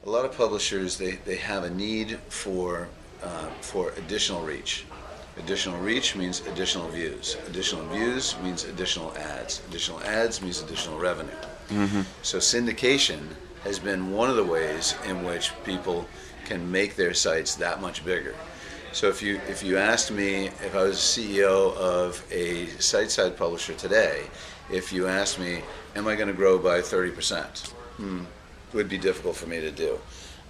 A lot of publishers, they have a need for additional reach. Additional reach means additional views. Additional views means additional ads. Additional ads means additional revenue. So syndication has been one of the ways in which people can make their sites that much bigger. So if you asked me, if I was CEO of a site-side publisher today, if you asked me, am I going to grow by 30%? It would be difficult for me to do.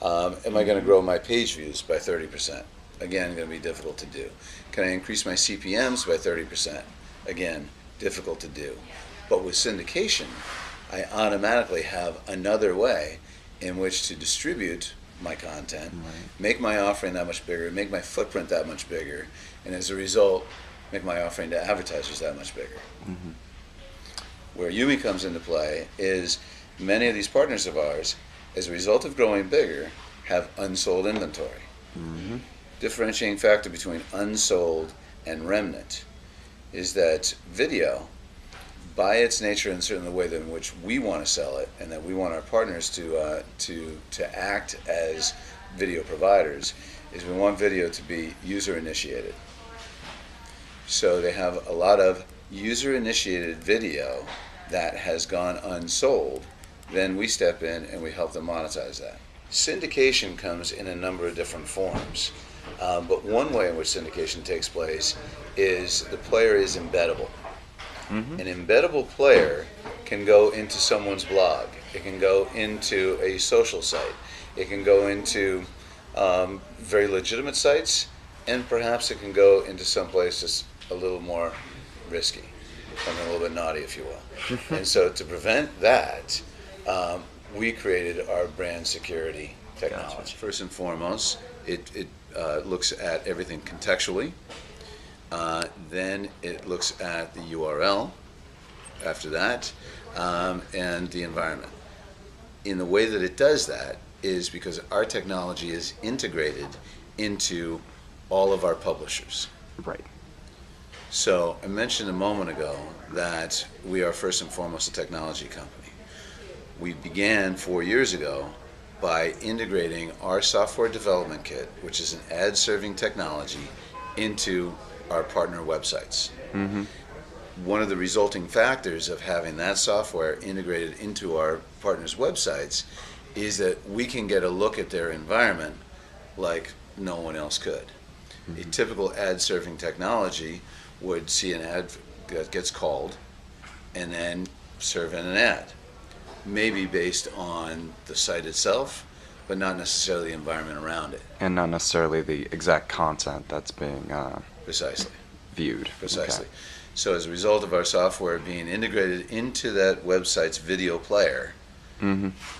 Am I going to grow my page views by 30%? Again, going to be difficult to do. Can I increase my CPMs by 30%? Again, difficult to do. But with syndication, I automatically have another way in which to distribute my content, make my offering that much bigger, make my footprint that much bigger, and as a result, make my offering to advertisers that much bigger. Where YuMe comes into play is many of these partners of ours, as a result of growing bigger, have unsold inventory. Differentiating factor between unsold and remnant is that video, by its nature and certainly the way in which we want to sell it, and that we want our partners to act as video providers, is we want video to be user initiated. So they have a lot of user initiated video that has gone unsold. Then we step in and we help them monetize that. Syndication comes in a number of different forms, but one way in which syndication takes place is the player is embeddable. An embeddable player can go into someone's blog. It can go into a social site. It can go into very legitimate sites, and perhaps it can go into some place that's a little more risky, something a little bit naughty, if you will. And so to prevent that, we created our brand security technology. Gotcha. First and foremost, it looks at everything contextually. Then it looks at the URL after that, and the environment. In the way that it does that is because our technology is integrated into all of our publishers. Right. So I mentioned a moment ago that we are first and foremost a technology company. We began 4 years ago by integrating our software development kit, which is an ad-serving technology, into our partner websites. One of the resulting factors of having that software integrated into our partners' websites is that we can get a look at their environment like no one else could. A typical ad-serving technology would see an ad that gets called and then serve in an ad, maybe based on the site itself, but not necessarily the environment around it. And not necessarily the exact content that's being Precisely. viewed. Precisely. Okay. So as a result of our software being integrated into that website's video player,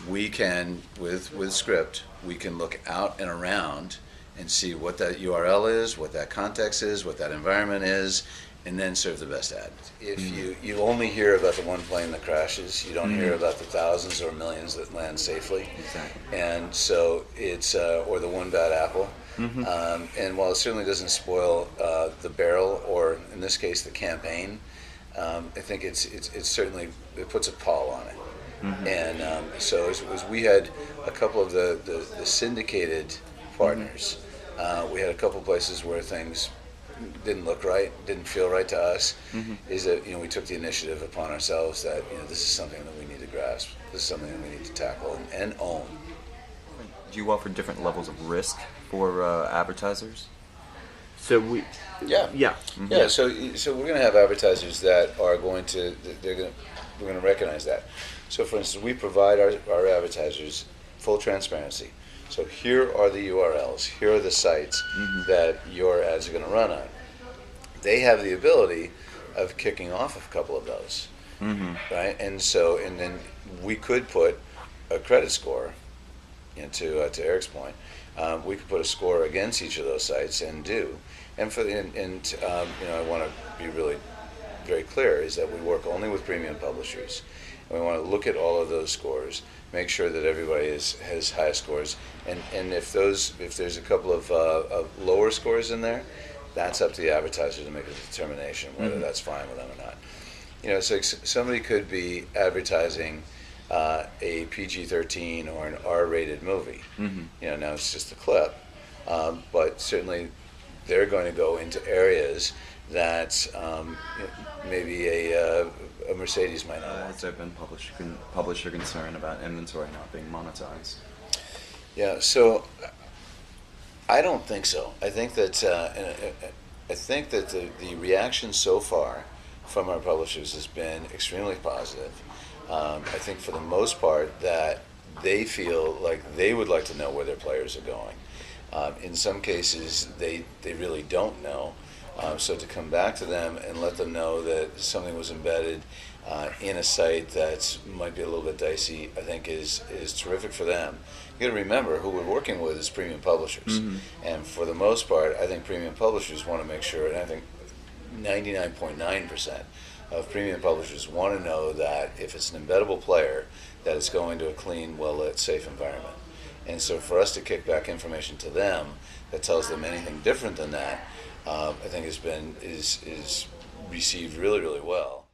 we can, with script, we can look out and around and see what that URL is, what that context is, what that environment is, and then serve the best ad. If you only hear about the one plane that crashes, you don't hear about the thousands or millions that land safely. Exactly. And so it's, or the one bad apple. And while it certainly doesn't spoil the barrel, or in this case the campaign, I think it's certainly, it puts a pall on it. And so as we had a couple of the syndicated partners, we had a couple places where things didn't look right, didn't feel right to us, is that we took the initiative upon ourselves that this is something that we need to grasp, this is something that we need to tackle and own. Do you offer different levels of risk for advertisers? So we, Yeah. So we're going to have advertisers that are going to, we're going to recognize that. So for instance, we provide our advertisers full transparency. So here are the URLs, here are the sites that your ads are going to run on. They have the ability of kicking off a couple of those, right? And then we could put a credit score, to Eric's point, we could put a score against each of those sites and do. And I want to be really very clear is that we work only with premium publishers. And we want to look at all of those scores, make sure that everybody has high scores, and if there's a couple of lower scores in there, that's up to the advertiser to make a determination whether that's fine with them or not. So somebody could be advertising a PG-13 or an R-rated movie. Mm-hmm. Now it's just a clip, but certainly they're going to go into areas that maybe a Mercedes might not want. Has there been publisher concern about inventory not being monetized? Yeah, so I don't think so. I think that the reaction so far from our publishers has been extremely positive. I think for the most part that they feel like they would like to know where their players are going. In some cases, they really don't know. So to come back to them and let them know that something was embedded in a site that might be a little bit dicey, I think is terrific for them. You got to remember who we're working with is premium publishers, and for the most part, I think premium publishers want to make sure, and I think 99.9% of premium publishers want to know that if it's an embeddable player, that it's going to a clean, well-lit, safe environment. And so for us to kick back information to them that tells them anything different than that, I think is received really, really well.